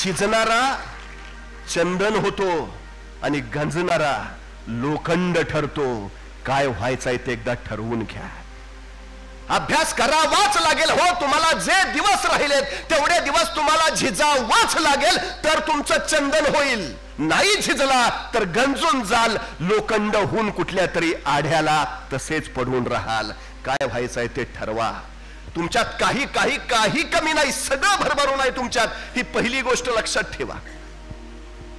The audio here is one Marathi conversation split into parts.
झिजणारा चंदन होतो आणि गंजणारा लोखंड ठरतो. काय व्हायचंय ते एकदा ठरवून घ्या. अभ्यास करावाच लागेल. हो, तुम्हाला जे दिवस राहिलेत तेवढे दिवस तुम्हाला झिजावाच लागेल, तर तुमचं चंदन होईल. नाही झिजला तर गंजून जाल, लोखंड होऊन कुठल्या तरी आढ्याला तसेच पडून राहाल. काय व्हायचंय ते ठरवा. तुमच्यात काही काही काही कमी नाही, सगळं भरभरून आहे तुमच्यात. ही पहिली गोष्ट लक्षात ठेवा.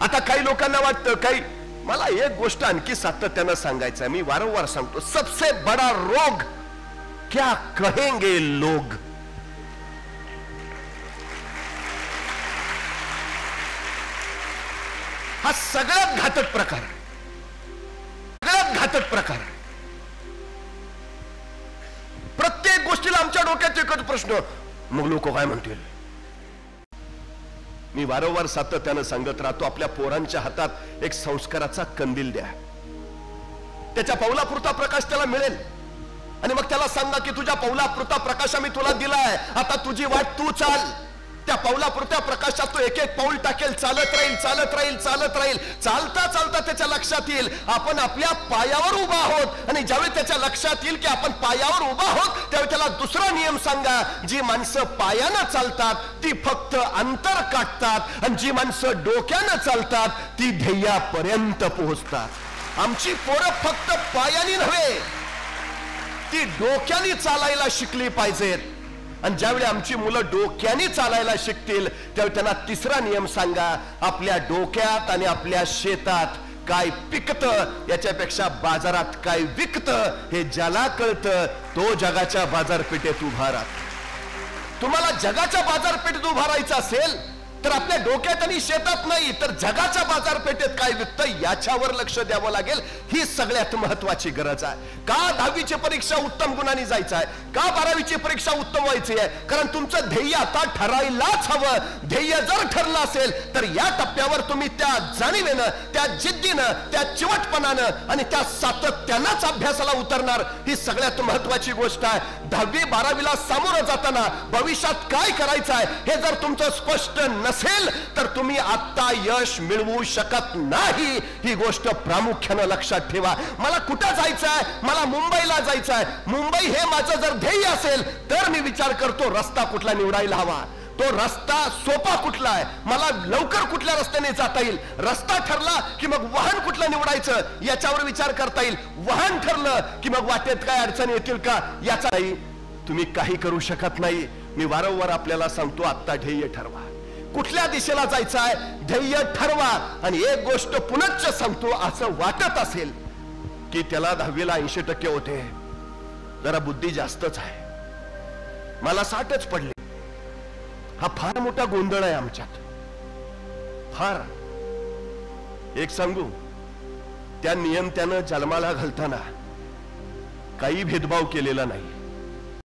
आता काही लोकांना वाटतं, काही मला एक गोष्ट आणखी सातत्यानं सांगायचं आहे, मी वारंवार सांगतो, सबसे बडा रोग क्या कहेंगे लोग. हा सगळ्यात घातक प्रकार, सगळ्यात घातक प्रकार. प्रत्येक गोष्टीला आमच्या डोक्यात एकच प्रश्न, मग लोक काय म्हणतील. मी वारंवार सातत्यानं सांगत राहतो, आपल्या पोरांच्या हातात एक संस्काराचा कंदील द्या. त्याच्या पावलापुरता प्रकाश त्याला मिळेल. आणि मग त्याला सांगा की तुझ्या पावलापुरता प्रकाश मी तुला दिलाय, आता तुझी वाट तू चाल. त्या पावलापुरत्या प्रकाशात तो एक एक पाऊल टाकेल, चालत राहील, चालत राहील, चालत राहील. चालता चालता त्याच्या लक्षात येईल आपण आपल्या पायावर उभा आहोत. आणि ज्यावेळी त्याच्या लक्षात येईल की आपण पायावर उभा आहोत, त्यावेळी त्याला दुसरा नियम सांगा, जी माणसं पायानं चालतात ती फक्त अंतर काढतात, आणि जी माणसं डोक्यानं चालतात ती ध्येयापर्यंत पोहोचतात. आमची पोरं फक्त पायानी नव्हे, ती डोक्यानी चालायला शिकली पाहिजेत. आणि ज्यावेळी आमची मुलं डोक्यानी चालायला शिकतील, त्यावेळी त्यांना तिसरा नियम सांगा, आपल्या डोक्यात आणि आपल्या शेतात काय पिकतं याच्यापेक्षा बाजारात काय विकतं हे ज्याला कळतं तो जगाच्या बाजारपेठेत उभा राहतो. तुम्हाला जगाच्या बाजारपेठेत उभा राहायचं असेल तर आपल्या डोक्यात आणि शेतात नाही, तर जगाच्या बाजारपेठेत काय विकतं याच्यावर लक्ष द्यावं लागेल. ही सगळ्यात महत्वाची गरज आहे. का 10वीची परीक्षा उत्तम गुणांनी जायचं आहे, का 12वीची परीक्षा उत्तम व्हायची आहे, कारण तुमचं ध्येय आता ठरायलाच हवं. ध्येय जर ठरलं असेल तर या टप्प्यावर तुम्ही त्या जाणीवेनं, त्या जिद्दीनं, त्या चिवटपणानं आणि त्या सातत्यानंच अभ्यासाला उतरणार. ही सगळ्यात महत्वाची गोष्ट आहे. 10वी 12वीला सामोरं जाताना भविष्यात काय करायचं आहे हे जर तुमचं स्पष्ट नसेल तर तुम्ही आता यश मिळवू शकत नाही. ही गोष्ट प्रामुख्यानं लक्षात ठेवा. मला कुठं जायचं आहे, मला मुंबईला जायचं आहे. मुंबई हे माझं जर ध्येय असेल तर मी विचार करतो रस्ता कुठला निवडायला हवा, तो रस्ता सोपा कुठला आहे, मला लवकर कुठल्या रस्त्याने जाता येईल. रस्ता ठरला की मग वाहन कुठलं निवडायचं याच्यावर विचार करता येईल. वाहन ठरलं की मग वाटेत काय अडचणी येतील का याचा नाही. तुम्ही काही करू शकत नाही. मी वारंवार आपल्याला सांगतो, आत्ता ध्येय ठरवा. कुठल्या दिशेला जायचं आहे ध्येय ठरवा. आणि एक गोष्ट पुनश्च सांगतो, असं वाटत असेल की त्याला 10वीला 80% होते, जरा बुद्धी जास्तच आहे, मला 60च पडले, हा फार मोठा गोंधळ आहे आमच्यात. फार एक सांगू, त्या नियम त्यानं जन्माला घालताना काही भेदभाव केलेला नाही.